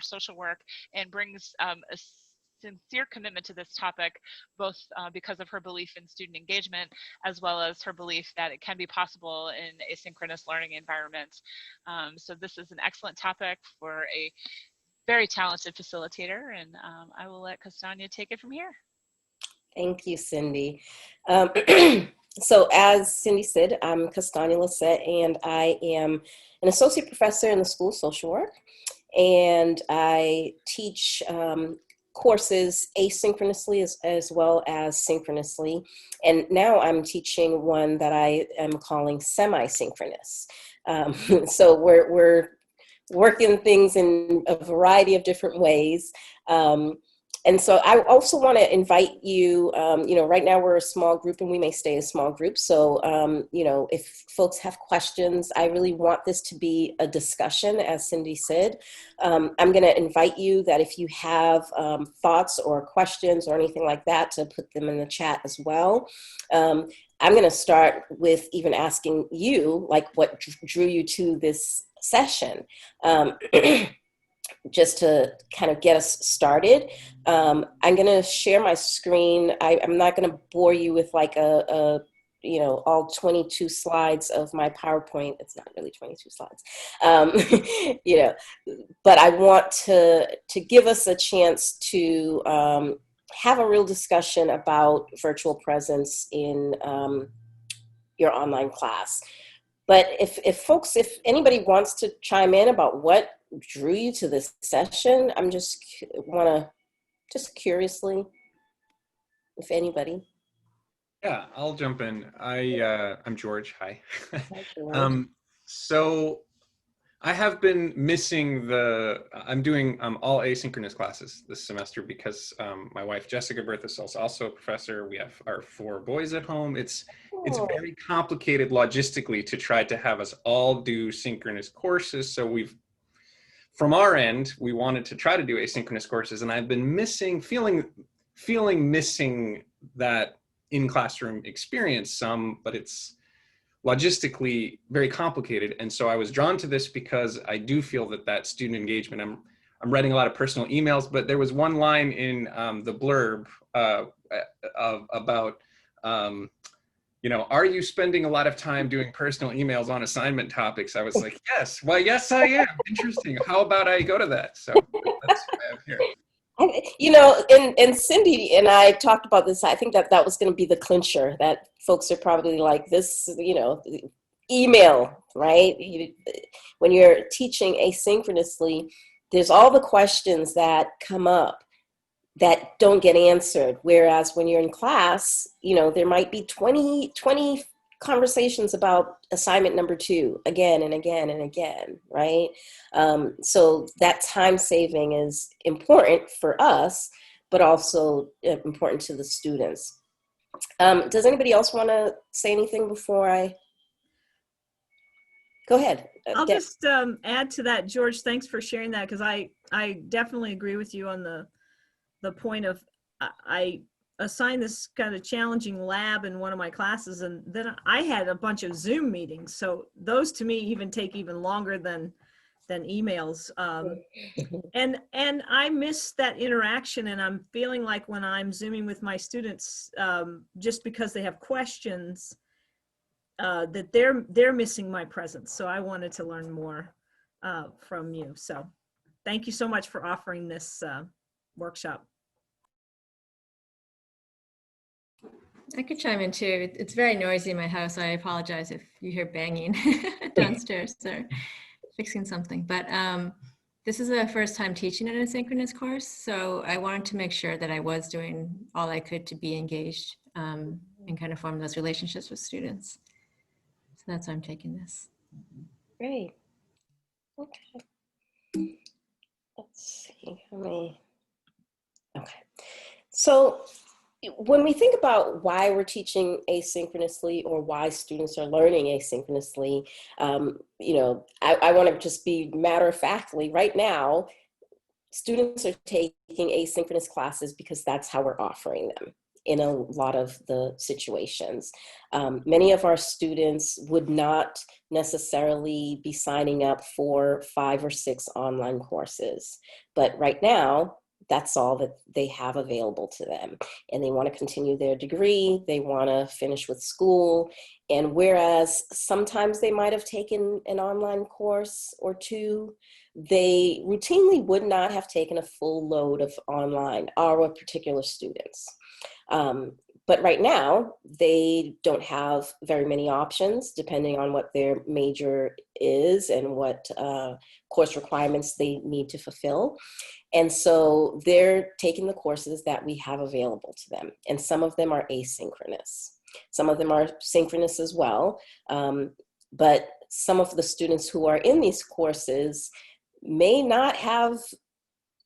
social work and brings a sincere commitment to this topic, both because of her belief in student engagement, as well as her belief that it can be possible in asynchronous learning environments. So this is an excellent topic for a very talented facilitator, and I will let Castagna take it from here. Thank you, Cindy. So as Cindy said, I'm Castagna Lacet, and I am an associate professor in the School of Social Work, and I teach courses asynchronously as well as synchronously. And now I'm teaching one that I am calling semi-synchronous. So we're working things in a variety of different ways. And so I also want to invite you, right now we're a small group and we may stay a small group. So, if folks have questions, I really want this to be a discussion, as Cindy said. I'm going to invite you that if you have thoughts or questions or anything like that, to put them in the chat as well. I'm going to start with even asking you, like, what drew you to this session? Just to kind of get us started. I'm going to share my screen. I'm not going to bore you with like all 22 slides of my PowerPoint. It's not really 22 slides, but I want to give us a chance to have a real discussion about virtual presence in your online class. But if anybody wants to chime in about what drew you to this session, I'm just curiously, if anybody. Yeah, I'll jump in. I'm George. Hi. Hi, George. So I have been missing I'm doing all asynchronous classes this semester because my wife, Jessica Berthus, is also a professor. We have our 4 boys at home. It's very complicated logistically to try to have us all do synchronous courses. So from our end, we wanted to try to do asynchronous courses, and I've been feeling missing that in-classroom experience some, but it's logistically very complicated. And so I was drawn to this because I do feel that student engagement, I'm writing a lot of personal emails, but there was one line in the blurb about, are you spending a lot of time doing personal emails on assignment topics? I was like, yes. Well, yes, I am. Interesting. How about I go to that? So that's why I'm here. And Cindy and I talked about this. I think that was going to be the clincher, that folks are probably like, this, email, right? When you're teaching asynchronously, there's all the questions that come up that don't get answered. Whereas when you're in class, there might be 20 conversations about assignment number 2 again and again and again, right? So that time saving is important for us, but also important to the students. Does anybody else want to say anything before I go ahead? I'll just add to that, George. Thanks for sharing that, because I definitely agree with you on the point of I assigned this kind of challenging lab in one of my classes, and then I had a bunch of Zoom meetings. So those to me take even longer than emails. And I miss that interaction, and I'm feeling like when I'm Zooming with my students, just because they have questions, that they're missing my presence. So I wanted to learn more from you. So thank you so much for offering this workshop. I could chime in too. It's very noisy in my house. I apologize if you hear banging downstairs. They're fixing something. But this is the first time teaching an asynchronous course, so I wanted to make sure that I was doing all I could to be engaged and kind of form those relationships with students. So that's why I'm taking this. Great. Okay. Let's see how many. Okay. So when we think about why we're teaching asynchronously or why students are learning asynchronously, I want to just be matter-of-factly. Right now, students are taking asynchronous classes because that's how we're offering them. in a lot of the situations. Many of our students would not necessarily be signing up for 5 or 6 online courses, but right now, that's all that they have available to them. And they want to continue their degree, they want to finish with school. And whereas sometimes they might have taken an online course or two, they routinely would not have taken a full load of online, our particular students. But right now, they don't have very many options depending on what their major is and what course requirements they need to fulfill. And so they're taking the courses that we have available to them. And some of them are asynchronous. Some of them are synchronous as well. But some of the students who are in these courses may not have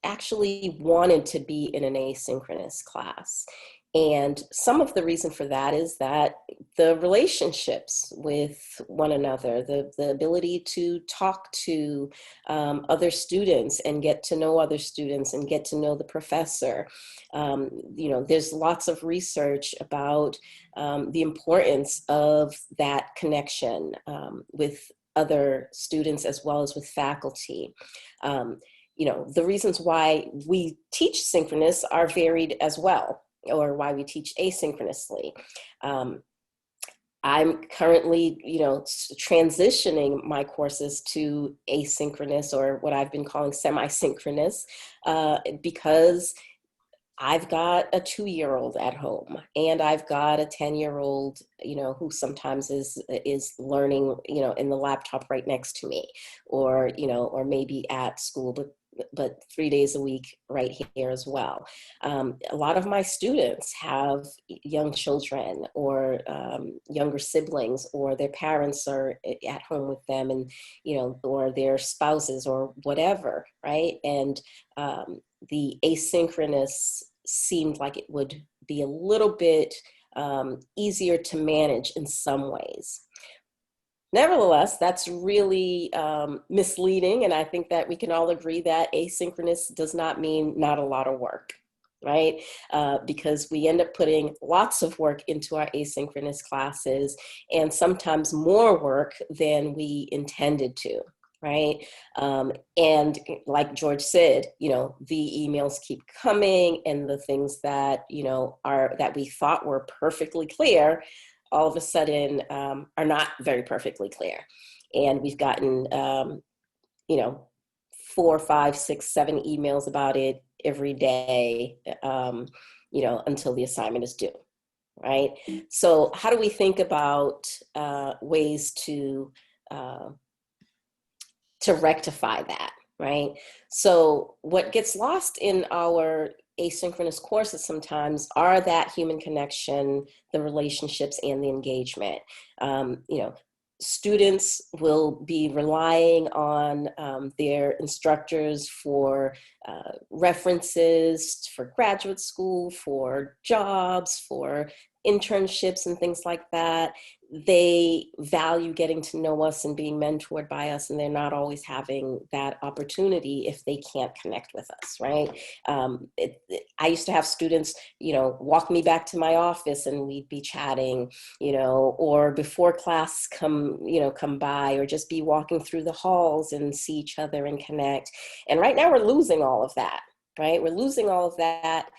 actually wanted to be in an asynchronous class. And some of the reason for that is that the relationships with one another, the ability to talk to other students and get to know other students and get to know the professor. There's lots of research about the importance of that connection with other students as well as with faculty. The reasons why we teach synchronous are varied as well, or why we teach asynchronously. I'm currently, transitioning my courses to asynchronous, or what I've been calling semi-synchronous, because I've got a 2-year-old at home, and I've got a 10-year-old, who sometimes is learning, in the laptop right next to me, or maybe at school, but 3 days a week right here as well. A lot of my students have young children or younger siblings, or their parents are at home with them, and, or their spouses or whatever, right? And the asynchronous seemed like it would be a little bit easier to manage in some ways. Nevertheless, that's really misleading, and I think that we can all agree that asynchronous does not mean not a lot of work, right? Because we end up putting lots of work into our asynchronous classes, and sometimes more work than we intended to, right? And like George said, the emails keep coming, and the things that, that we thought were perfectly clear all of a sudden are not very perfectly clear. And we've gotten, 4, 5, 6, 7 emails about it every day, until the assignment is due, right? So how do we think about ways to rectify that, right? So what gets lost in our asynchronous courses sometimes are that human connection, the relationships, and the engagement. Students will be relying on their instructors for references for graduate school, for jobs, for internships and things like that. They value getting to know us and being mentored by us, and they're not always having that opportunity if they can't connect with us, right? I used to have students, walk me back to my office and we'd be chatting, or before class come by, or just be walking through the halls and see each other and connect. And right now we're losing all of that, right? We're losing all of that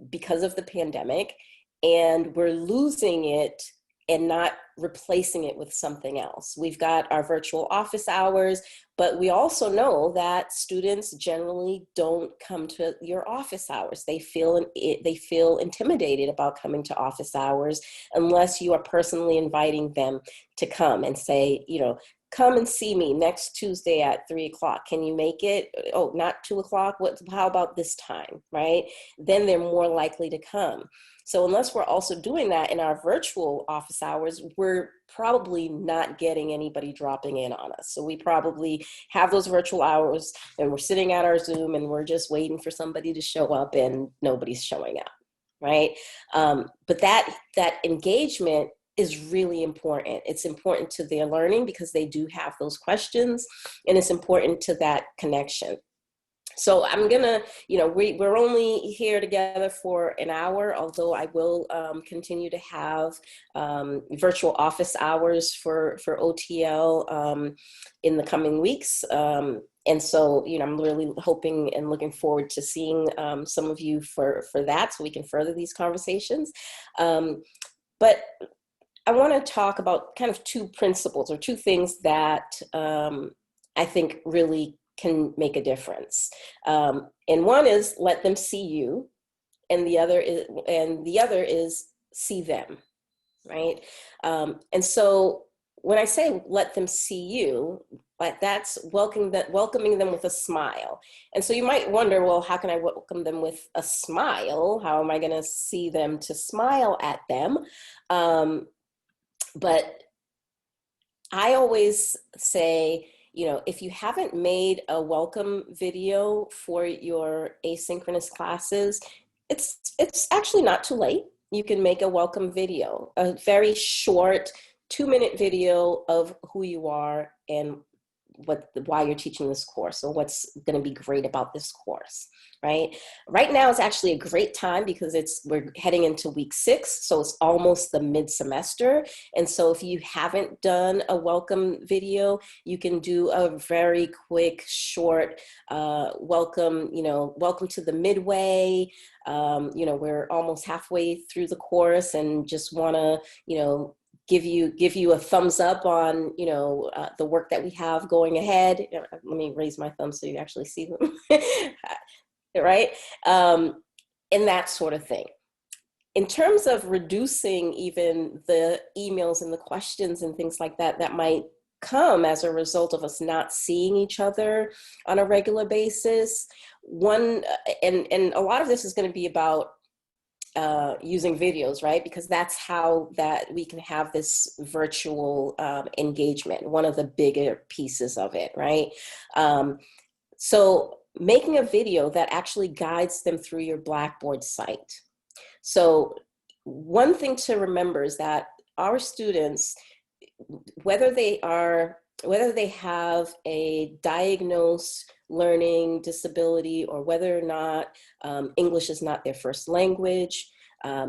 because of the pandemic, and we're losing it and not replacing it with something else. We've got our virtual office hours, but we also know that students generally don't come to your office hours. They feel intimidated about coming to office hours unless you are personally inviting them to come and say, come and see me next Tuesday at 3:00. Can you make it? Oh, not 2:00. How about this time, right? Then they're more likely to come. So unless we're also doing that in our virtual office hours, we're probably not getting anybody dropping in on us. So we probably have those virtual hours and we're sitting at our Zoom and we're just waiting for somebody to show up, and nobody's showing up, right? But that engagement is really important. It's important to their learning because they do have those questions, and it's important to that connection. So I'm gonna, we're only here together for an hour, although I will continue to have virtual office hours for OTL in the coming weeks. And so, I'm really hoping and looking forward to seeing some of you for that, so we can further these conversations. But I want to talk about kind of two principles or two things that I think really can make a difference. And one is let them see you, and the other is see them, right? And so when I say let them see you, like that's welcoming them with a smile. And so you might wonder, well, how can I welcome them with a smile? How am I going to see them to smile at them? But I always say, if you haven't made a welcome video for your asynchronous classes, it's actually not too late. You can make a welcome video, a very short 2-minute video of who you are and why you're teaching this course, or what's going to be great about this course, right? Right now is actually a great time because we're heading into week 6, so it's almost the mid-semester. And so if you haven't done a welcome video, you can do a very quick, short welcome, welcome to the midway. We're almost halfway through the course and just want to, give you a thumbs up on, the work that we have going ahead. Let me raise my thumb so you actually see them, right? And that sort of thing. In terms of reducing even the emails and the questions and things like that, that might come as a result of us not seeing each other on a regular basis. And a lot of this is going to be about using videos, right? Because that's how that we can have this virtual engagement, one of the bigger pieces of it, right? So making a video that actually guides them through your Blackboard site. So one thing to remember is that our students, whether they have a diagnosed learning disability or whether or not English is not their first language,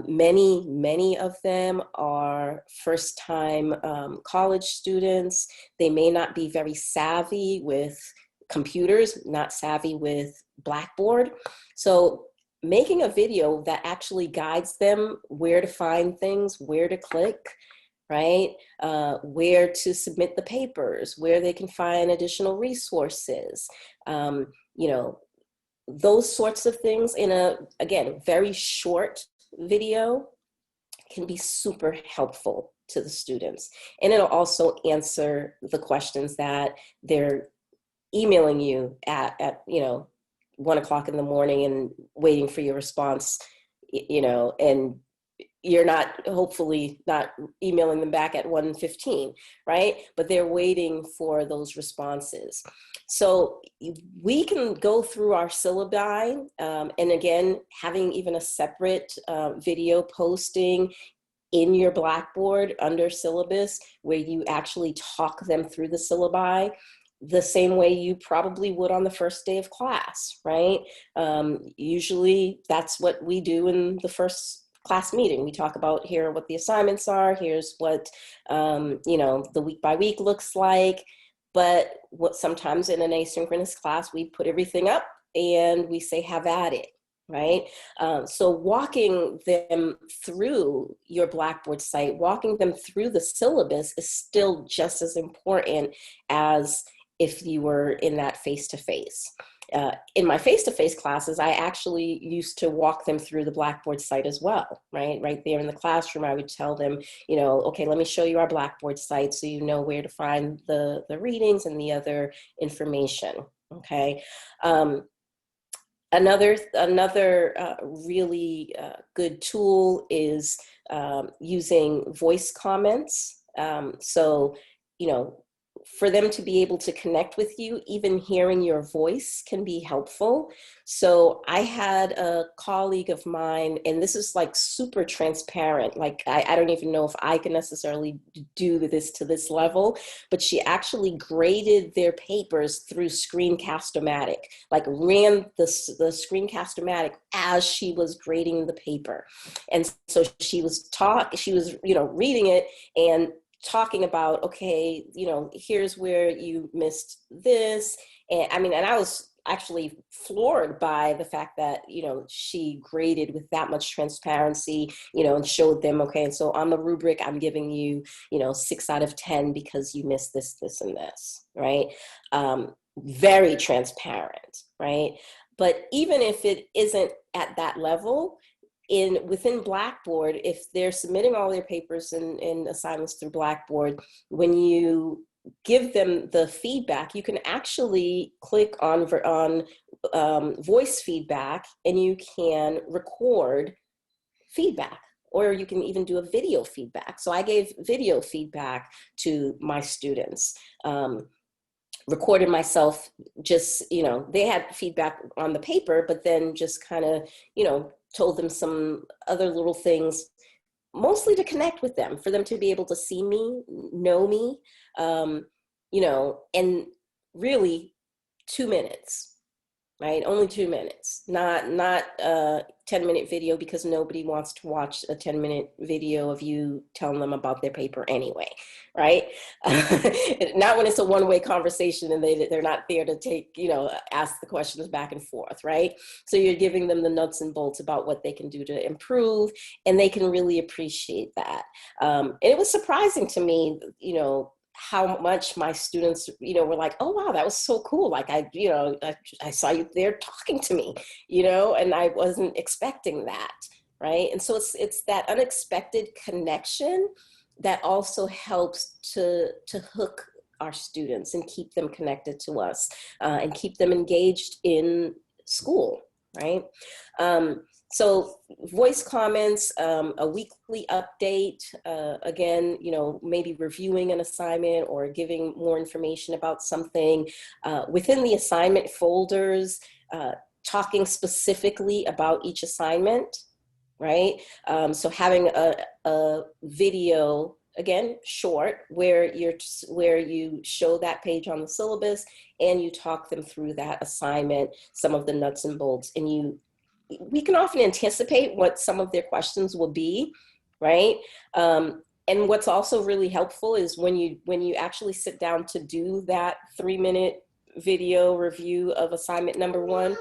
many of them are first-time college students. They may not be very savvy with computers, not savvy with Blackboard. So making a video that actually guides them where to find things, where to click, right? Where to submit the papers, where they can find additional resources, those sorts of things in again, very short video can be super helpful to the students. And it'll also answer the questions that they're emailing you at 1 o'clock in the morning and waiting for your response, and you're hopefully not emailing them back at 1:15, right? But they're waiting for those responses. So we can go through our syllabi, and again, having even a separate video posting in your Blackboard under syllabus where you actually talk them through the syllabi the same way you probably would on the first day of class, right? Usually that's what we do in the first class meeting. We talk about here what the assignments are, here's what the week by week looks like. But sometimes in an asynchronous class, we put everything up and we say, have at it, right? So walking them through your Blackboard site, walking them through the syllabus is still just as important as if you were in that face-to-face. In my face-to-face classes, I actually used to walk them through the Blackboard site as well, right? Right there in the classroom, I would tell them, okay, let me show you our Blackboard site so you know where to find the readings and the other information, okay? Another really good tool is using voice comments. So, for them to be able to connect with you, even hearing your voice can be helpful. So I had a colleague of mine, and this is like super transparent. Like, I don't even know if I can necessarily do this to this level, but she actually graded their papers through Screencast-O-Matic, like ran the Screencast-O-Matic as she was grading the paper. And so she was reading it and talking about, okay, here's where you missed this. And I was actually floored by the fact that, she graded with that much transparency, and showed them, okay, and so on the rubric, I'm giving you, 6 out of 10 because you missed this, this, and this, right? Very transparent, right? But even if it isn't at that level, within Blackboard, if they're submitting all their papers and assignments through Blackboard, when you give them the feedback, you can actually click on voice feedback, and you can record feedback, or you can even do a video feedback. So I gave video feedback to my students. Recorded myself, just, they had feedback on the paper, but then just kind of, told them some other little things, mostly to connect with them, for them to be able to see me, know me, and really 2 minutes, right? Only 2 minutes, not a 10-minute video, because nobody wants to watch a 10-minute video of you telling them about their paper anyway, right? Not when it's a one-way conversation and they're not there to take, ask the questions back and forth, right? So you're giving them the nuts and bolts about what they can do to improve, and they can really appreciate that. And it was surprising to me, how much my students, were like, oh, wow, that was so cool. Like, I saw you there talking to me, and I wasn't expecting that, right? And so it's that unexpected connection that also helps to hook our students and keep them connected to us, and keep them engaged in school, right? So voice comments, a weekly update, again, maybe reviewing an assignment or giving more information about something, within the assignment folders, talking specifically about each assignment, right? So having a video, again, short, where you show that page on the syllabus and you talk them through that assignment, some of the nuts and bolts, and we can often anticipate what some of their questions will be, right? And what's also really helpful is when you actually sit down to do that 3-minute video review of assignment number 1,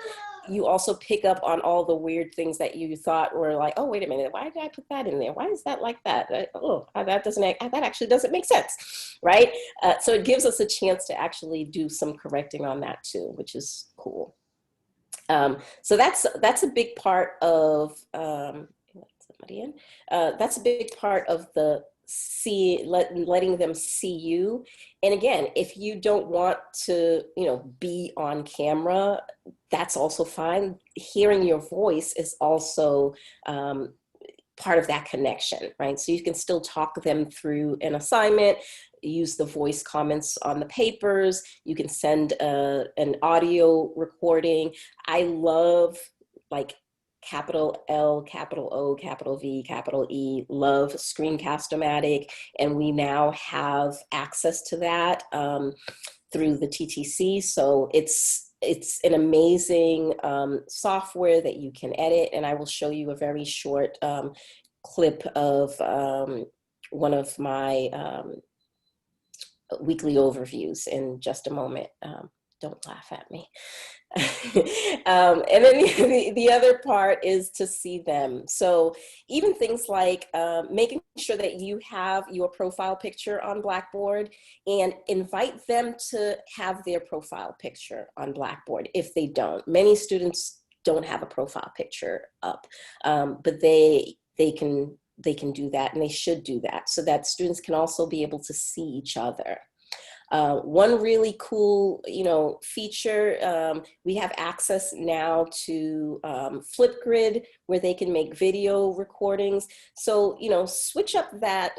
you also pick up on all the weird things that you thought were like, oh, wait a minute, why did I put that in there? Why is that like that? That actually doesn't make sense, right? So it gives us a chance to actually do some correcting on that too, which is cool. So that's a big part of, that's a big part of the letting them see you. And again, if you don't want to, be on camera, that's also fine. Hearing your voice is also part of that connection, right? So you can still talk them through an assignment, use the voice comments on the papers. You can send an audio recording. I love, like, capital L, capital O, capital V, capital E, love Screencast-O-Matic. And we now have access to that through the TTC. So it's an amazing software that you can edit. And I will show you a very short clip of one of my weekly overviews in just a moment. Don't laugh at me. And then the other part is to see them. So even things like making sure that you have your profile picture on Blackboard, and invite them to have their profile picture on Blackboard if they don't. Many students don't have a profile picture up, but they can do that, and they should do that, so that students can also be able to see each other. One really cool, feature, we have access now to Flipgrid, where they can make video recordings. So, switch up that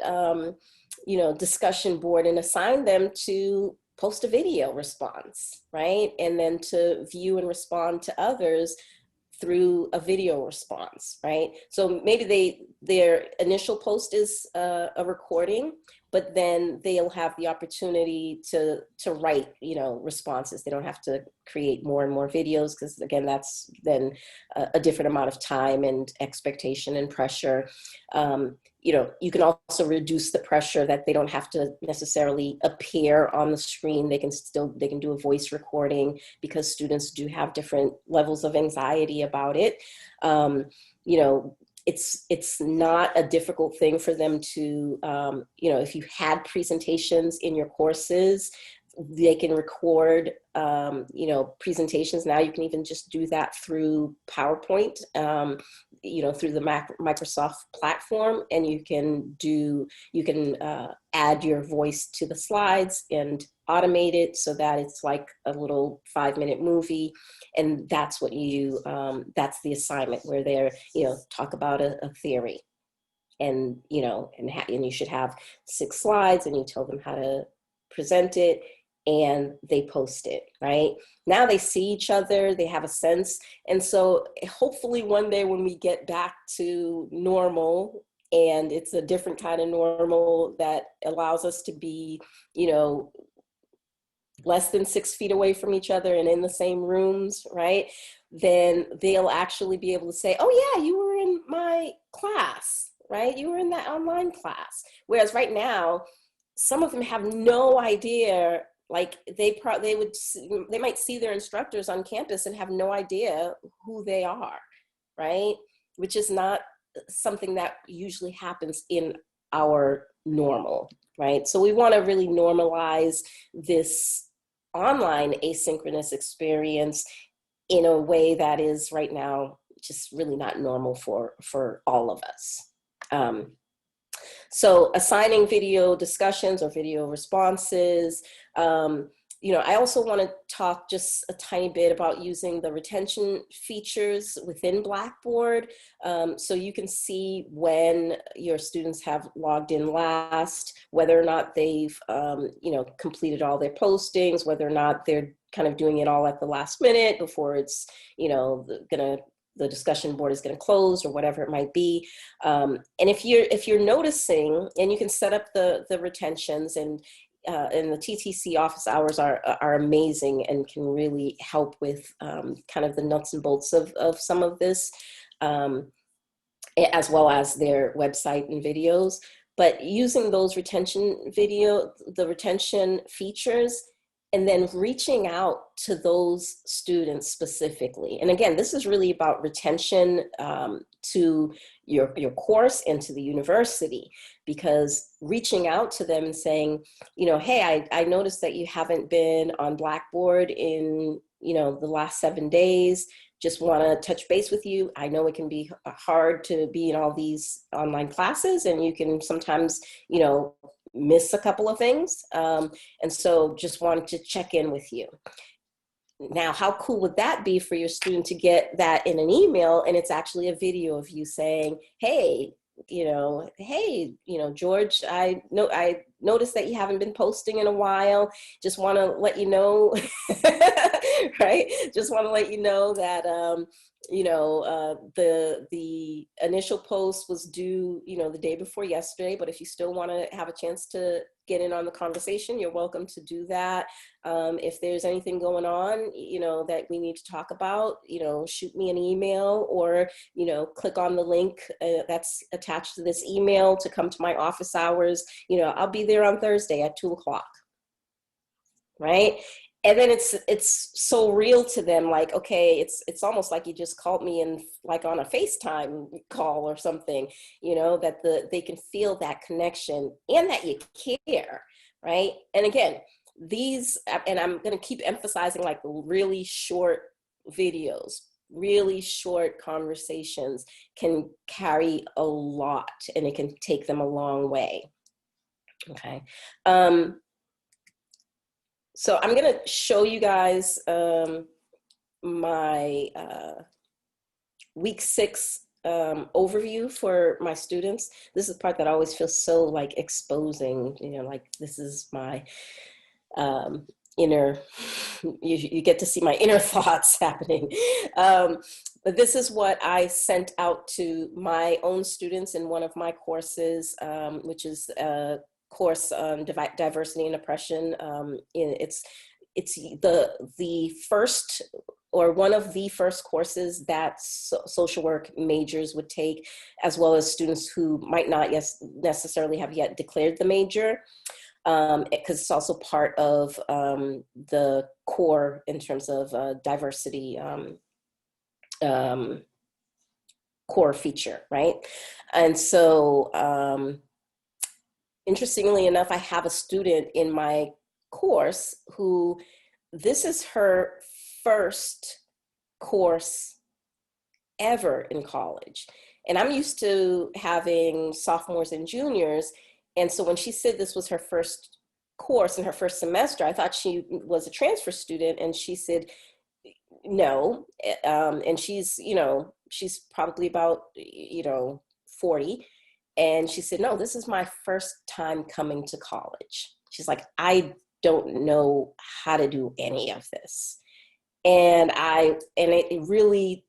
discussion board and assign them to post a video response, right? And then to view and respond to others through a video response, right? So maybe their initial post is a recording, but then they'll have the opportunity to write, responses. They don't have to create more and more videos, because again, that's then a different amount of time and expectation and pressure. You can also reduce the pressure that they don't have to necessarily appear on the screen. They can do a voice recording, because students do have different levels of anxiety about it. It's not a difficult thing for them to, if you had presentations in your courses, they can record, presentations. Now you can even just do that through PowerPoint, through the Microsoft platform, and you can add your voice to the slides and automate it so that it's like a little 5-minute movie. And that's what that's the assignment, where they're, talk about a theory, and, and you should have 6 slides, and you tell them how to present it, and they post it, right? Now they see each other, they have a sense. And so hopefully one day when we get back to normal, and it's a different kind of normal that allows us to be, less than 6 feet away from each other and in the same rooms, right? Then they'll actually be able to say, oh yeah, you were in my class, right? You were in that online class. Whereas right now, some of them have no idea. Like they might see their instructors on campus and have no idea who they are, right? Which is not something that usually happens in our normal, right? So we want to really normalize this online asynchronous experience in a way that is right now just really not normal for all of us. So assigning video discussions or video responses. I also want to talk just a tiny bit about using the retention features within Blackboard. So you can see when your students have logged in last, whether or not they've, completed all their postings, whether or not they're kind of doing it all at the last minute before it's, the discussion board is going to close, or whatever it might be. And if you're noticing, and you can set up the retentions, and the TTC office hours are amazing and can really help with kind of the nuts and bolts of some of this, as well as their website and videos. But using those the retention features, and then reaching out to those students specifically. And again, this is really about retention to your course and to the university, because reaching out to them and saying, hey, I noticed that you haven't been on Blackboard in, the last 7 days. Just want to touch base with you. I know it can be hard to be in all these online classes, and you can sometimes, miss a couple of things. And so just wanted to check in with you. Now, how cool would that be for your student to get that in an email, and it's actually a video of you saying, hey, George, I noticed that you haven't been posting in a while. Just want to let you know, right? Just want to let you know that, the initial post was due, the day before yesterday, but if you still want to have a chance to get in on the conversation, you're welcome to do that. If there's anything going on, that we need to talk about, shoot me an email, or, click on the link that's attached to this email to come to my office hours. I'll be there on Thursday at 2:00, right? And then it's so real to them, like, okay, it's almost like you just called me in, like on a FaceTime call or something, that they can feel that connection and that you care, right? And again, and I'm going to keep emphasizing, like, really short videos, really short conversations can carry a lot, and it can take them a long way. Okay. So I'm going to show you guys my week 6 overview for my students. This is the part that always feels so like exposing, you know, like this is my inner, you get to see my inner thoughts happening. But this is what I sent out to my own students in one of my courses, which is a course on diversity and oppression. It's the first, or one of the first courses that social work majors would take, as well as students who might not necessarily have yet declared the major, because it's also part of the core in terms of diversity core feature, right? And so interestingly enough, I have a student in my course who, this is her first course ever in college. And I'm used to having sophomores and juniors. And so when she said this was her first course in her first semester, I thought she was a transfer student. And she said, no. And she's, you know, she's probably about, you know, 40. And she said, no, this is my first time coming to college. She's like, I don't know how to do any of this. And it really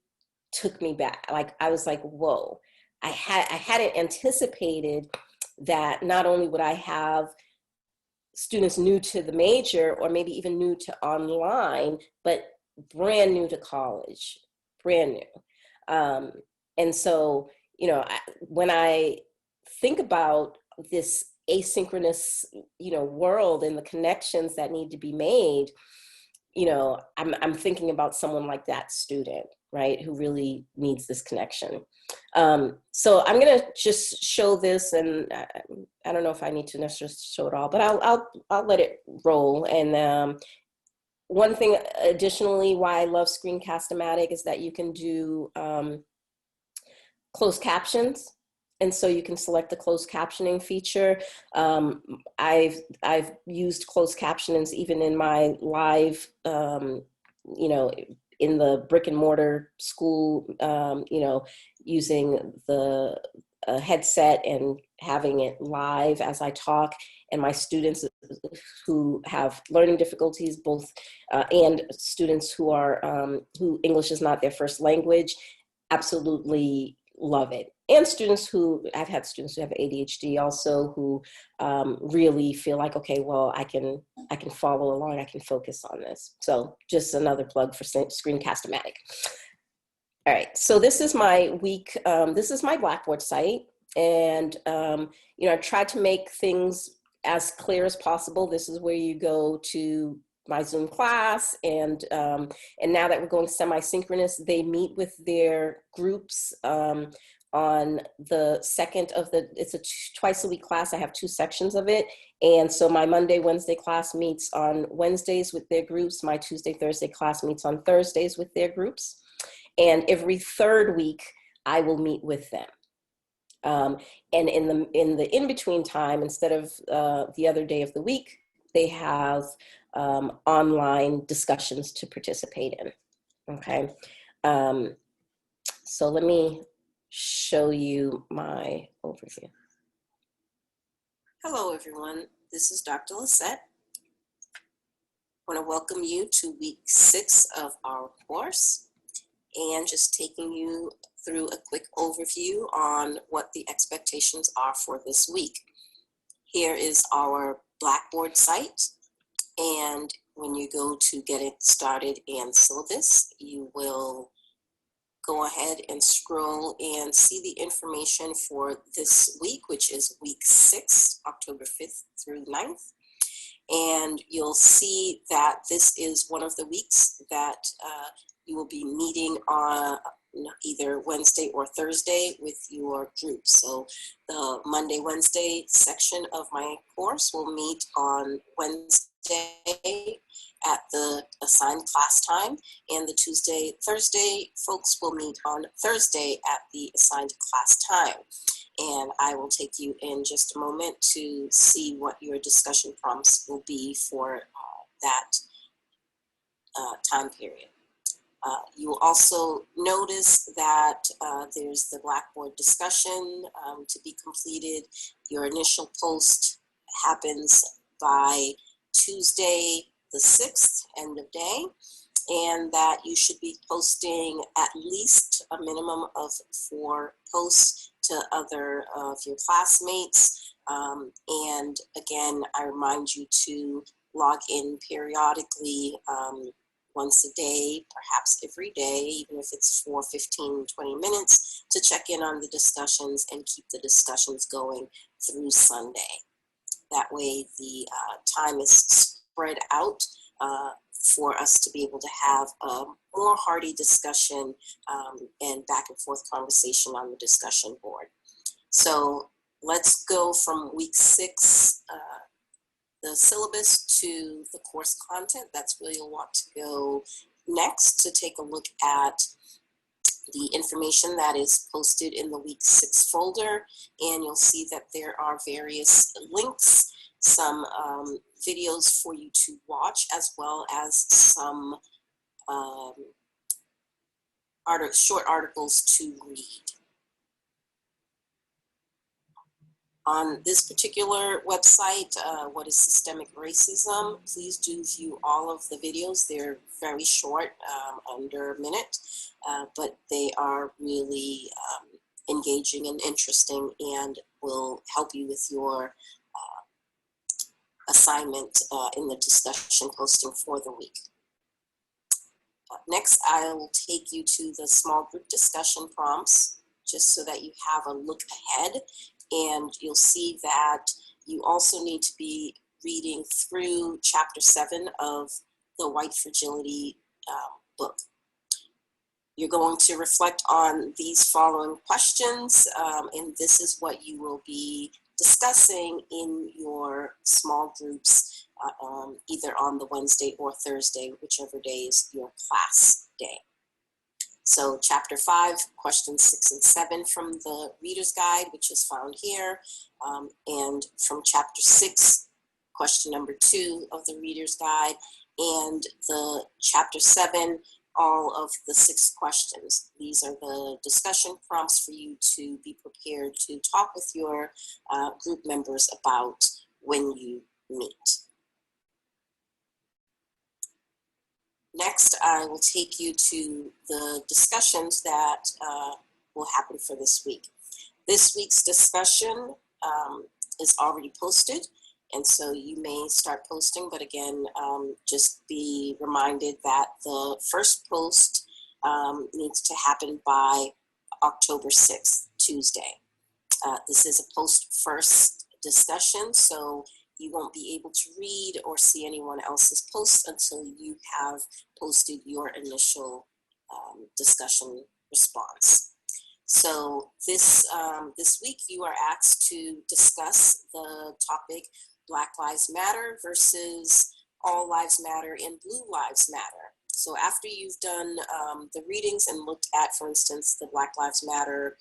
took me back. Like, I was like, whoa, I hadn't anticipated that not only would I have students new to the major, or maybe even new to online, but brand new to college, brand new. And so, you know, when I think about this asynchronous, you know, world and the connections that need to be made, you know, I'm thinking about someone like that student, right, who really needs this connection. So I'm gonna just show this, and I don't know if I need to necessarily show it all, but I'll let it roll. And one thing additionally why I love Screencast-O-Matic is that you can do closed captions. And so you can select the closed captioning feature. I've used closed captionings even in my live, you know, in the brick and mortar school, you know, using the headset and having it live as I talk. And my students who have learning difficulties, both and students who are who English is not their first language, absolutely love it. And students who, I've had students who have ADHD also, who really feel like, okay, well, I can follow along, I can focus on this. So just another plug for Screencast-O-Matic. All right, so this is my week, this is my Blackboard site. And, you know, I tried to make things as clear as possible. This is where you go to my Zoom class, and now that we're going semi-synchronous, they meet with their groups on the second of the, it's a twice a week class. I have 2 sections of it. And so my Monday, Wednesday class meets on Wednesdays with their groups. My Tuesday, Thursday class meets on Thursdays with their groups. And every 3rd week, I will meet with them. And in the in-between time, instead of the other day of the week, they have online discussions to participate in, okay? So let me show you my overview. Hello, everyone. This is Dr. Lacet. I want to welcome you to week 6 of our course, and just taking you through a quick overview on what the expectations are for this week. Here is our Blackboard site, and when you go to get it started and syllabus, you will go ahead and scroll and see the information for this week, which is week 6, October 5th through 9th. And you'll see that this is one of the weeks that you will be meeting on either Wednesday or Thursday with your group. So the Monday, Wednesday section of my course will meet on Wednesday at the assigned class time, and the Tuesday, Thursday folks will meet on Thursday at the assigned class time. And I will take you in just a moment to see what your discussion prompts will be for that time period. You will also notice that there's the Blackboard discussion to be completed. Your initial post happens by Tuesday the 6th, end of day, and that you should be posting at least a minimum of 4 posts to other of your classmates. And again, I remind you to log in periodically, once a day, perhaps every day, even if it's for 15, 20 minutes, to check in on the discussions and keep the discussions going through Sunday. That way the time is spread out for us to be able to have a more hearty discussion and back and forth conversation on the discussion board. So let's go from week 6, the syllabus, to the course content. That's where you'll want to go next to take a look at the information that is posted in the week 6 folder. And you'll see that there are various links, some videos for you to watch, as well as some short articles to read. On this particular website, What is Systemic Racism? Please do view all of the videos. They're very short, under a minute, but they are really engaging and interesting and will help you with your assignment in the discussion posting for the week. Next, I will take you to the small group discussion prompts, just so that you have a look ahead. And you'll see that you also need to be reading through chapter 7 of the White Fragility book. You're going to reflect on these following questions, and this is what you will be discussing in your small groups, either on the Wednesday or Thursday, whichever day is your class day. So chapter 5, questions 6 and 7 from the Reader's Guide, which is found here, and from chapter 6, question number 2 of the Reader's Guide, and the chapter 7, all of the 6 questions. These are the discussion prompts for you to be prepared to talk with your group members about when you meet. Next, I will take you to the discussions that will happen for this week. This week's discussion is already posted, and so you may start posting, but again, just be reminded that the first post needs to happen by October 6th, Tuesday. This is a post-first discussion, so you won't be able to read or see anyone else's posts until you have posted your initial discussion response. So this week you are asked to discuss the topic Black Lives Matter versus All Lives Matter and Blue Lives Matter. So after you've done the readings and looked at, for instance, the Black Lives Matter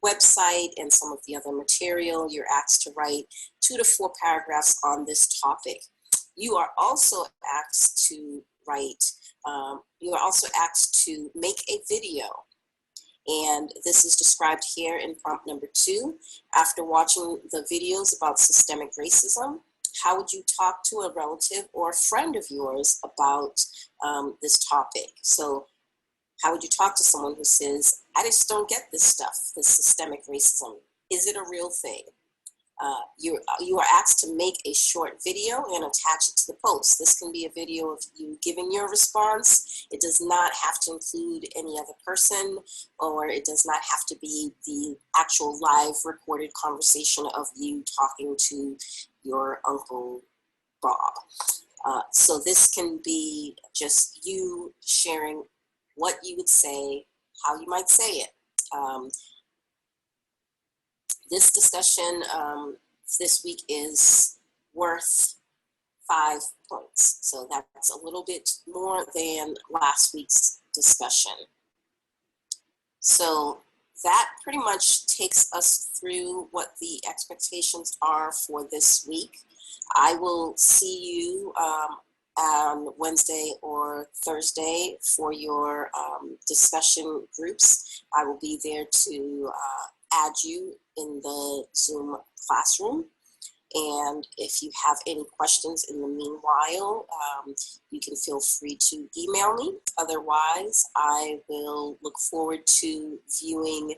website and some of the other material, you're asked to write 2 to 4 paragraphs on this topic. You are also asked to make a video. And this is described here in prompt number 2. After watching the videos about systemic racism, how would you talk to a relative or a friend of yours about this topic? So how would you talk to someone who says, I just don't get this stuff, this systemic racism? Is it a real thing? You are asked to make a short video and attach it to the post. This can be a video of you giving your response. It does not have to include any other person, or it does not have to be the actual live recorded conversation of you talking to your Uncle Bob. So this can be just you sharing what you would say, how you might say it. This discussion this week is worth 5 points. So that's a little bit more than last week's discussion. So that pretty much takes us through what the expectations are for this week. I will see you on Wednesday or Thursday for your discussion groups. I will be there to add you in the Zoom classroom. And if you have any questions in the meanwhile, you can feel free to email me. Otherwise, I will look forward to viewing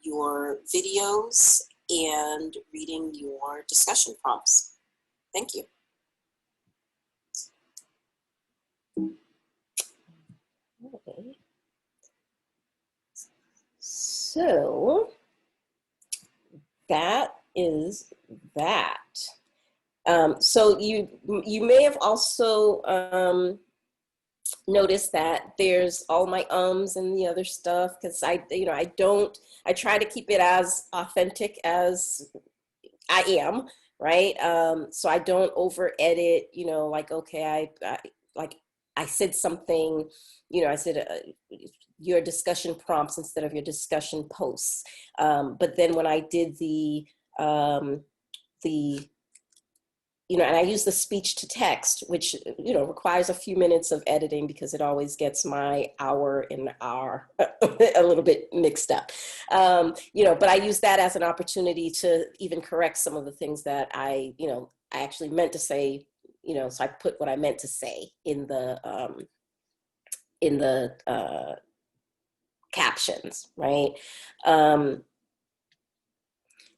your videos and reading your discussion prompts. Thank you. Okay. So that is that. So you may have also noticed that there's all my ums and the other stuff, because I try to keep it as authentic as I am, right? So I don't over edit, like, okay, I said something, I said your discussion prompts instead of your discussion posts. But then when I did and I use the speech to text, which, requires a few minutes of editing because it always gets my hour and hour a little bit mixed up. But I use that as an opportunity to even correct some of the things that I actually meant to say, so I put what I meant to say in the captions, right?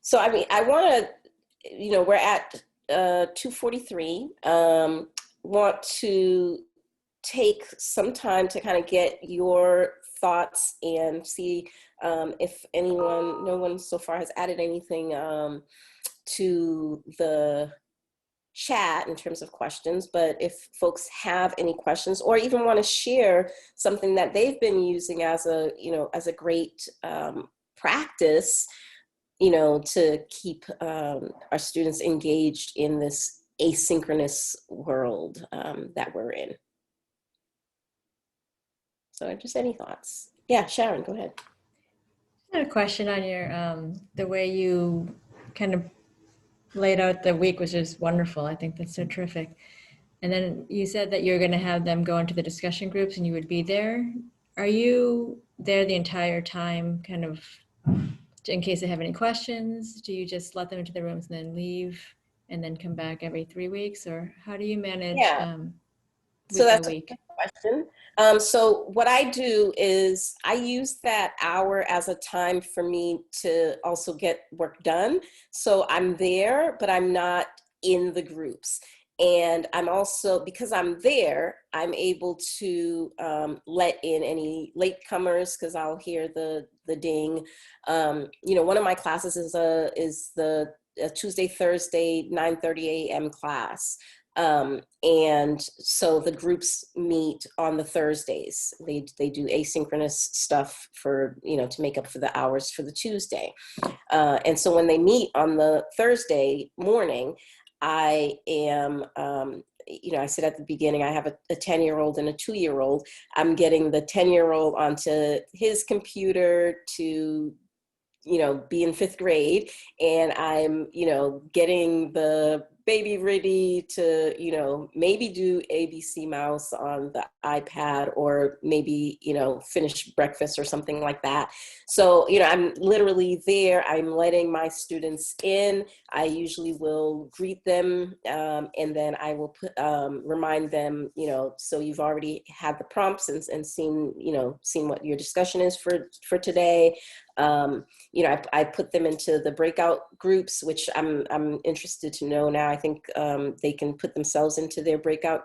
So, I mean, I want to, we're at 2:43. Want to take some time to kind of get your thoughts and see if no one so far has added anything to the chat in terms of questions, but if folks have any questions or even want to share something that they've been using as a great practice, to keep our students engaged in this asynchronous world that we're in. So just any thoughts? Yeah, Sharon, go ahead. I had a question on your, the way you kind of laid out the week, which is wonderful. I think that's so terrific. And then you said that you're going to have them go into the discussion groups and you would be there. Are you there the entire time, kind of, in case they have any questions? Do you just let them into the rooms and then leave and then come back every 3 weeks? Or how do you manage So that's week? a good question. So what I do is I use that hour as a time for me to also get work done. So I'm there, but I'm not in the groups. And I'm also, because I'm there, I'm able to let in any latecomers, because I'll hear the ding. One of my classes is the Tuesday, Thursday, 9:30 a.m. class. And so the groups meet on the Thursdays. They do asynchronous stuff for, to make up for the hours for the Tuesday. And so when they meet on the Thursday morning, I am, I said at the beginning, I have a 10-year-old and a 2-year-old. I'm getting the 10-year-old onto his computer to be in 5th grade, and I'm, getting the baby ready to, maybe do ABC Mouse on the iPad, or maybe, finish breakfast or something like that. So, I'm literally there. I'm letting my students in. I usually will greet them, and then I will remind them, so you've already had the prompts and seen what your discussion is for today. I put them into the breakout groups, which I'm interested to know now. I think they can put themselves into their breakout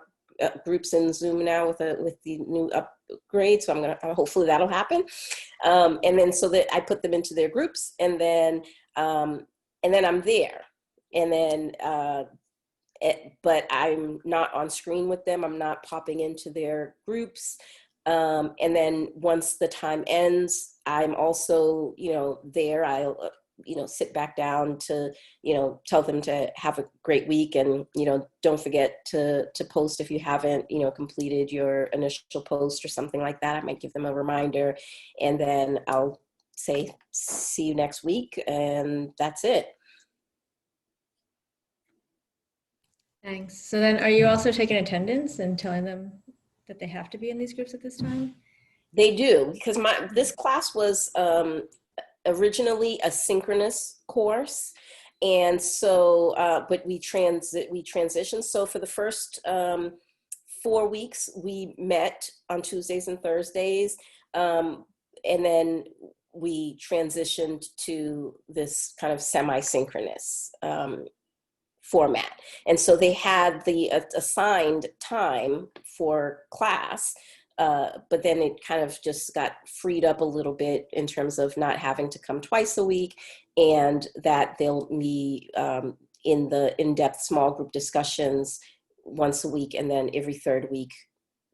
groups in Zoom now with the new upgrade. So hopefully that'll happen. And then so that I put them into their groups, and then I'm there. And then but I'm not on screen with them. I'm not popping into their groups. And then once the time ends, I'm also, there. I'll, sit back down to, tell them to have a great week, and, don't forget to post if you haven't, completed your initial post or something like that. I might give them a reminder, and then I'll say, see you next week, and that's it. Thanks. So then are you also taking attendance and telling them that they have to be in these groups at this time? They do, because this class was originally a synchronous course. And so, but we transitioned. So for the first 4 weeks, we met on Tuesdays and Thursdays. And then we transitioned to this kind of semi-synchronous format. And so they had the assigned time for class, but then it kind of just got freed up a little bit in terms of not having to come twice a week, and that they'll be in the in-depth small group discussions once a week, and then every third week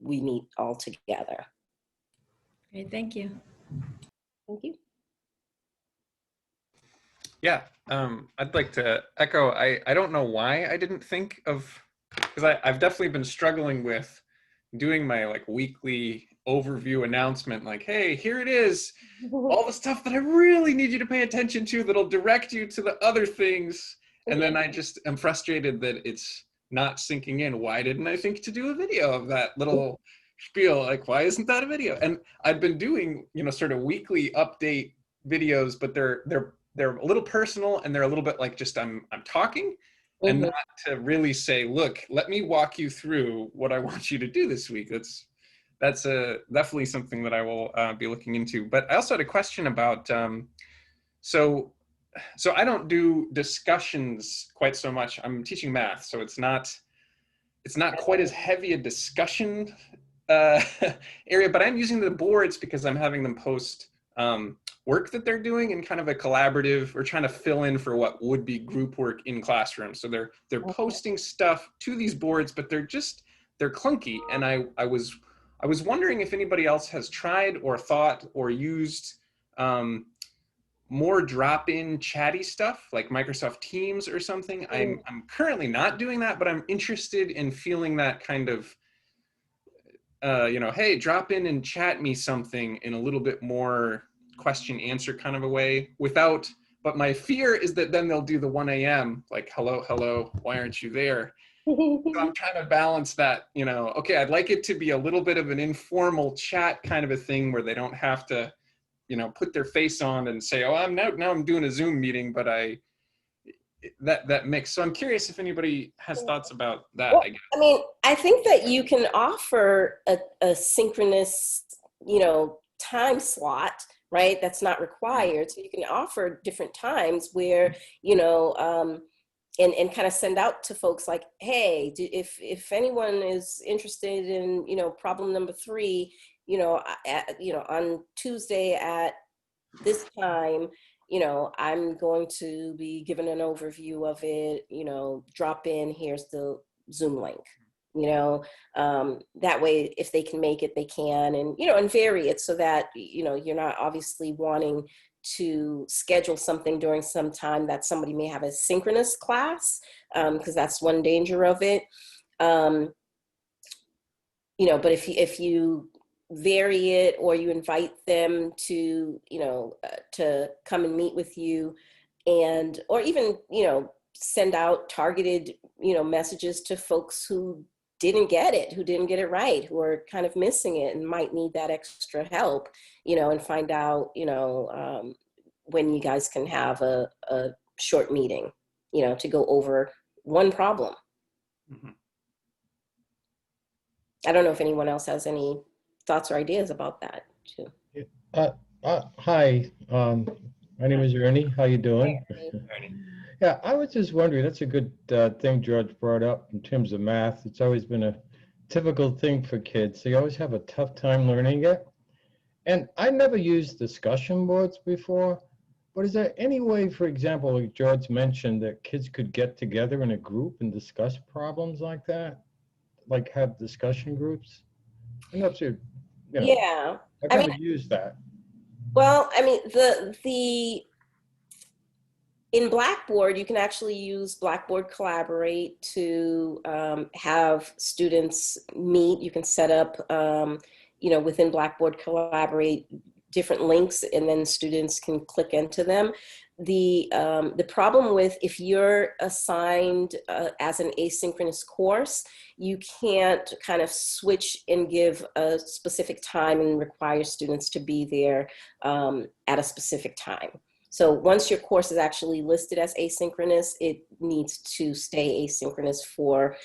we meet all together. Great, thank you. Thank you. Yeah, I'd like to echo, I don't know why I didn't think of, because I've definitely been struggling with doing my like weekly overview announcement, like, hey, here it is, all the stuff that I really need you to pay attention to that'll direct you to the other things. And then I just am frustrated that it's not sinking in. Why didn't I think to do a video of that little spiel? Like, why isn't that a video? And I've been doing, you know, sort of weekly update videos, but they're a little personal, and they're a little bit like just I'm talking, and not to really say, look, let me walk you through what I want you to do this week. That's definitely something that I will be looking into. But I also had a question about, so I don't do discussions quite so much. I'm teaching math, so it's not quite as heavy a discussion area, but I'm using the boards because I'm having them post work that they're doing in kind of a collaborative, or trying to fill in for what would be group work in classrooms. So they're posting stuff to these boards, but they're clunky. And I was wondering if anybody else has tried or thought or used more drop-in chatty stuff like Microsoft Teams or something. I'm currently not doing that, but I'm interested in feeling that kind of you know, hey, drop in and chat me something in a little bit more question answer kind of a way, without, but my fear is that then they'll do the 1 a.m. like, hello, why aren't you there? So I'm trying to balance that, you know, okay, I'd like it to be a little bit of an informal chat kind of a thing where they don't have to, you know, put their face on and say, oh, now I'm doing a Zoom meeting, but that mix. So I'm curious if anybody has thoughts about that. Well, I guess. I mean, I think that you can offer a synchronous, you know, time slot, right? That's not required. So you can offer different times where, you know, and kind of send out to folks like, hey, if anyone is interested in, you know, problem number 3, you know, on Tuesday at this time, you know, I'm going to be given an overview of it, you know, drop in, here's the Zoom link, you know, that way, if they can make it, they can, and, you know, and vary it so that, you know, you're not obviously wanting to schedule something during some time that somebody may have a synchronous class, because that's one danger of it. You know, but if you vary it, or you invite them to, you know, to come and meet with you, and, or even, you know, send out targeted, you know, messages to folks who didn't get it right, who are kind of missing it and might need that extra help, you know, and find out, you know, when you guys can have a short meeting, you know, to go over one problem. Mm-hmm. I don't know if anyone else has any thoughts or ideas about that too. Hi, my name is Ernie. How you doing? Ernie. Yeah, I was just wondering, that's a good thing George brought up in terms of math. It's always been a typical thing for kids. They always have a tough time learning it. And I never used discussion boards before, but is there any way, for example, like George mentioned, that kids could get together in a group and discuss problems like that? Like have discussion groups? I'm not sure, you know, Yeah, I've I never mean, used that. well, I mean, the in Blackboard, you can actually use Blackboard Collaborate to have students meet. You can set up, you know, within Blackboard Collaborate, different links, and then students can click into them. The problem with, if you're assigned as an asynchronous course, you can't kind of switch and give a specific time and require students to be there at a specific time. So once your course is actually listed as asynchronous, it needs to stay asynchronous for,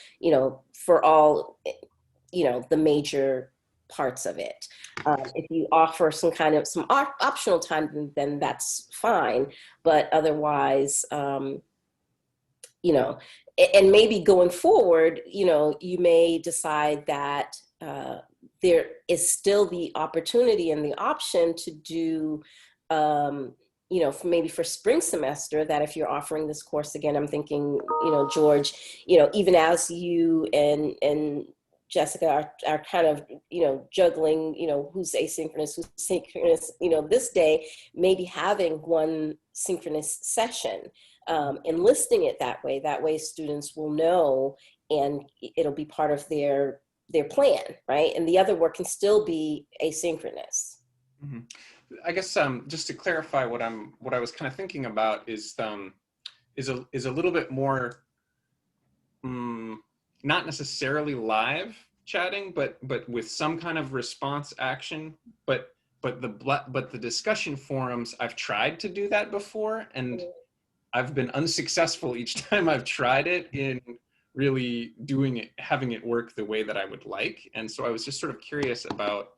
for all, the major parts of it. If you offer some optional time, then that's fine. But otherwise, and maybe going forward, you may decide that there is still the opportunity and the option to do, maybe for spring semester, that if you're offering this course again, I'm thinking, George, even as you and Jessica are kind of, juggling, who's asynchronous, who's synchronous, this day, maybe having one synchronous session and listing it that way. That way students will know, and it'll be part of their plan, right? And the other work can still be asynchronous. Mm-hmm. I guess just to clarify, what I was kind of thinking about is a little bit more, not necessarily live chatting, but with some kind of response action. But the discussion forums, I've tried to do that before, and I've been unsuccessful each time I've tried it in really doing it, having it work the way that I would like. And so I was just sort of curious about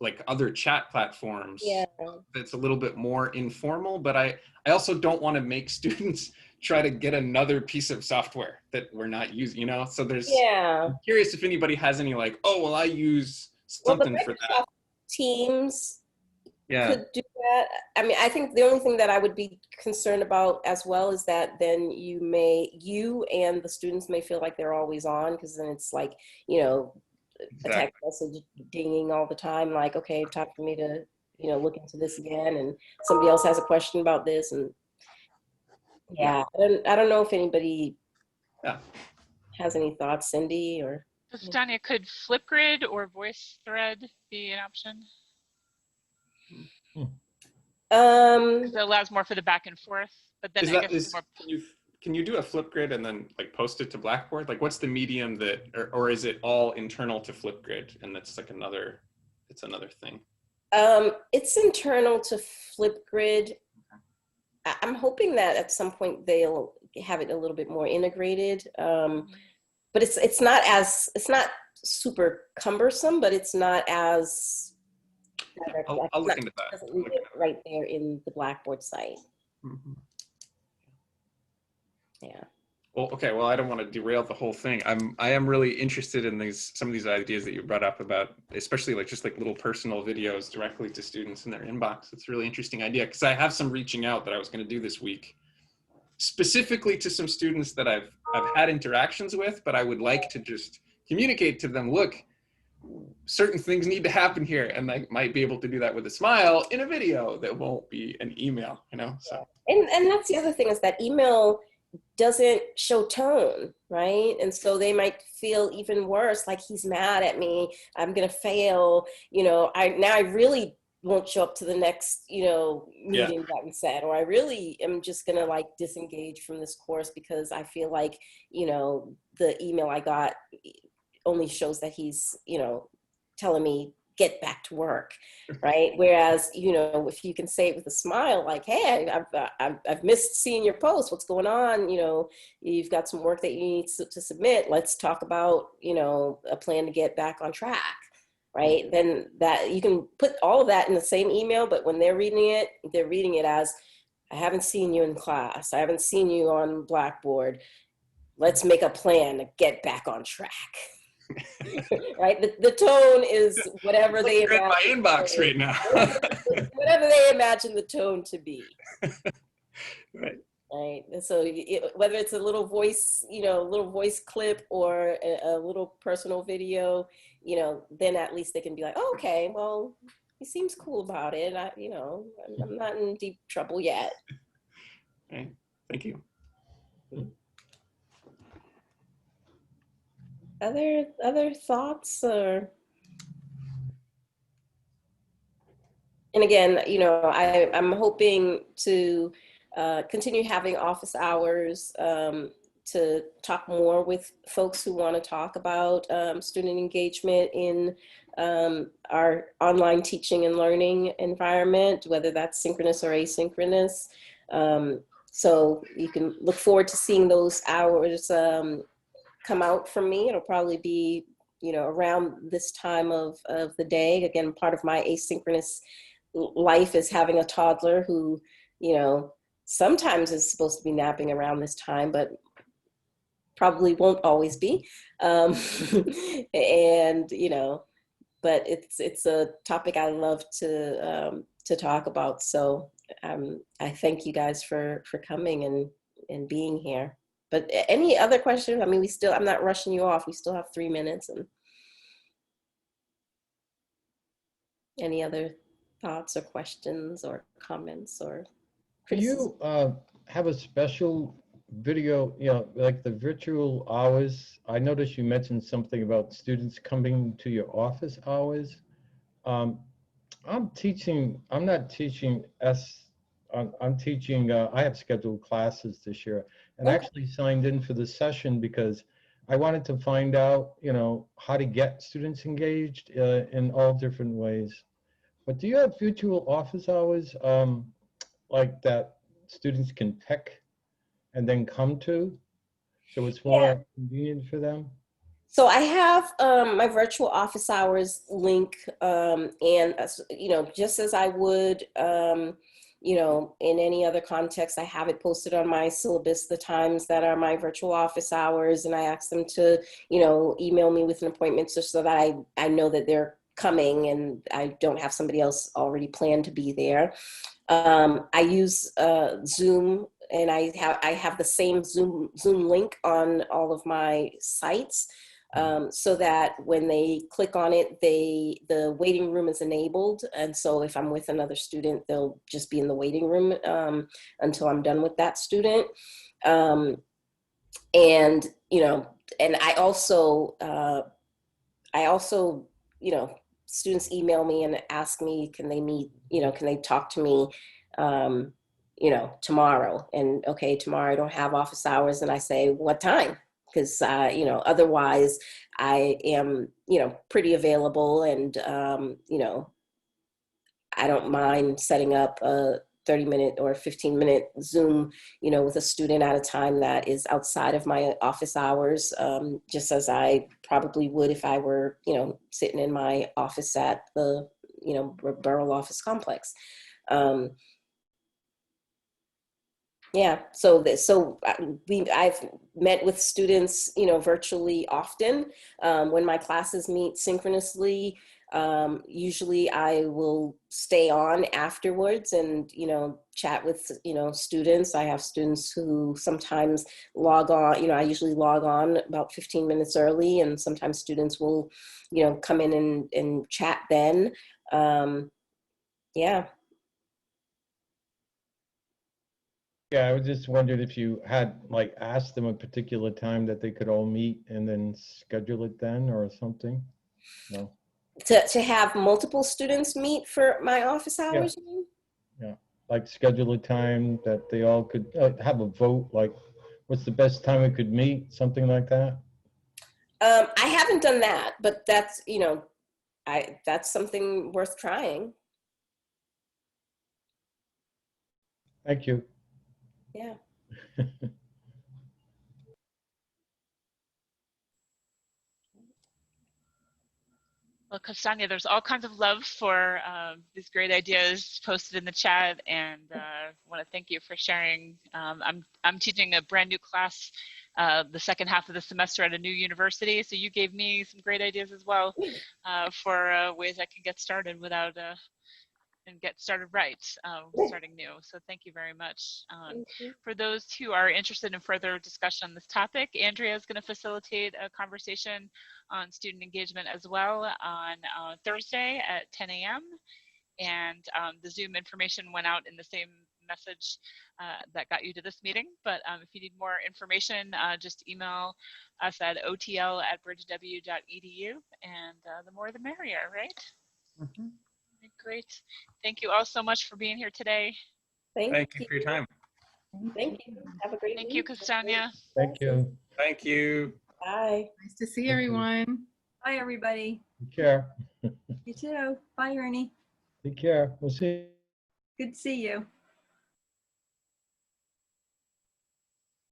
like other chat platforms that's a little bit more informal, but I also don't want to make students try to get another piece of software that we're not using, so there's, I'm curious if anybody has any like, oh, well, I use something for that. Teams could do that. I mean, I think the only thing that I would be concerned about as well is that then you and the students may feel like they're always on, because then it's like, a text message dinging all the time, like, okay, time for me to, look into this again, and somebody else has a question about this, and I don't know if anybody has any thoughts, Cindy or Castagna, could Flipgrid or VoiceThread be an option? It allows more for the back and forth, but then can you do a Flipgrid and then like post it to Blackboard? Like, what's the medium that, or is it all internal to Flipgrid and that's like another thing? It's internal to Flipgrid. I'm hoping that at some point they'll have it a little bit more integrated. But it's not super cumbersome, but it's not as I'll look into that. Doesn't leave it right there in the Blackboard site. Mm-hmm. Yeah. Well, okay. Well, I don't want to derail the whole thing. I am really interested in some of these ideas that you brought up about, especially like just like little personal videos directly to students in their inbox. It's a really interesting idea, because I have some reaching out that I was going to do this week, specifically to some students that I've had interactions with, but I would like to just communicate to them, look, certain things need to happen here, and I might be able to do that with a smile in a video that won't be an email, so. And that's the other thing, is that email doesn't show tone, right? And so they might feel even worse, like, he's mad at me, I'm gonna fail, I really won't show up to the next, meeting that we said, or I really am just gonna like disengage from this course because I feel like, the email I got only shows that he's, telling me get back to work, right? Whereas, if you can say it with a smile, like, hey, I've missed seeing your post. What's going on? You've got some work that you need to submit. Let's talk about, a plan to get back on track, right? Then that you can put all of that in the same email, but when they're reading it as, I haven't seen you in class. I haven't seen you on Blackboard. Let's make a plan to get back on track. Right? The tone is whatever they imagine. My inbox right now. Whatever they imagine the tone to be. Right. Right. And so whether it's a little voice, little voice clip, or a little personal video, then at least they can be like, oh, okay, well, he seems cool about it. I'm not in deep trouble yet. Okay. Thank you. Other thoughts or and again, you know, I'm hoping to continue having office hours to talk more with folks who want to talk about student engagement in our online teaching and learning environment, whether that's synchronous or asynchronous. So you can look forward to seeing those hours come out from me. It'll probably be, you know, around this time of the day. Again, part of my asynchronous life is having a toddler who, you know, sometimes is supposed to be napping around this time, but probably won't always be. And, you know, but it's a topic I love to talk about. So I thank you guys for coming and being here. But any other questions? I mean, I'm not rushing you off. We still have 3 minutes. And any other thoughts or questions or comments or Do criticism? you have a special video, you know, like the virtual hours? I noticed you mentioned something about students coming to your office hours. Um, I'm not teaching I'm teaching, I have scheduled classes this year and Okay. actually signed in for the session because I wanted to find out, you know, how to get students engaged in all different ways. But do you have virtual office hours like that students can pick and then come to? So it's Yeah. more convenient for them? So I have my virtual office hours link, and you know, just as I would, you know, in any other context, I have it posted on my syllabus the times that are my virtual office hours, and I ask them to, you know, email me with an appointment just so that I know that they're coming and I don't have somebody else already planned to be there. I use Zoom, and I have the same Zoom link on all of my sites. So that when they click on it, the waiting room is enabled. And so if I'm with another student, they'll just be in the waiting room until I'm done with that student. And, you know, and I also, you know, students email me and ask me, can they meet, you know, can they talk to me, you know, tomorrow? And okay, tomorrow I don't have office hours. And I say, what time? Because, you know, otherwise I am, you know, pretty available and, you know, I don't mind setting up a 30-minute or 15-minute Zoom, you know, with a student at a time that is outside of my office hours, just as I probably would if I were, you know, sitting in my office at the, you know, borough office complex. Yeah, so I've met with students, you know, virtually often. When my classes meet synchronously, usually I will stay on afterwards and, you know, chat with, you know, students. I have students who sometimes log on, you know, I usually log on about 15 minutes early, and sometimes students will, you know, come in and chat then. Yeah. Yeah, I was just wondering if you had like asked them a particular time that they could all meet and then schedule it then or something. No. To have multiple students meet for my office Yeah, hours, you mean? yeah. Like schedule a time that they all could have a vote, like what's the best time we could meet, something like that. I haven't done that, but that's, you know, that's something worth trying. Thank you. Yeah. Well, Castagna, there's all kinds of love for these great ideas posted in the chat, and I want to thank you for sharing. I'm teaching a brand new class the second half of the semester at a new university, so you gave me some great ideas as well for ways I can get started without and get started right, starting new. So thank you very much. For those who are interested in further discussion on this topic, Andrea is going to facilitate a conversation on student engagement as well on Thursday at 10 a.m. And the Zoom information went out in the same message that got you to this meeting. But if you need more information, just email us at otl@bridgew.edu, and the more the merrier, right? Mhm. Great. Thank you all so much for being here today. Thank you for your time. Thank you. Have a great Thank week. you, Castagna. Thank you. Thank you. Bye. Nice to see Thank you. everyone. Bye, everybody. Take care. You too. Bye, Ernie. Take care. We'll see you. Good to see you.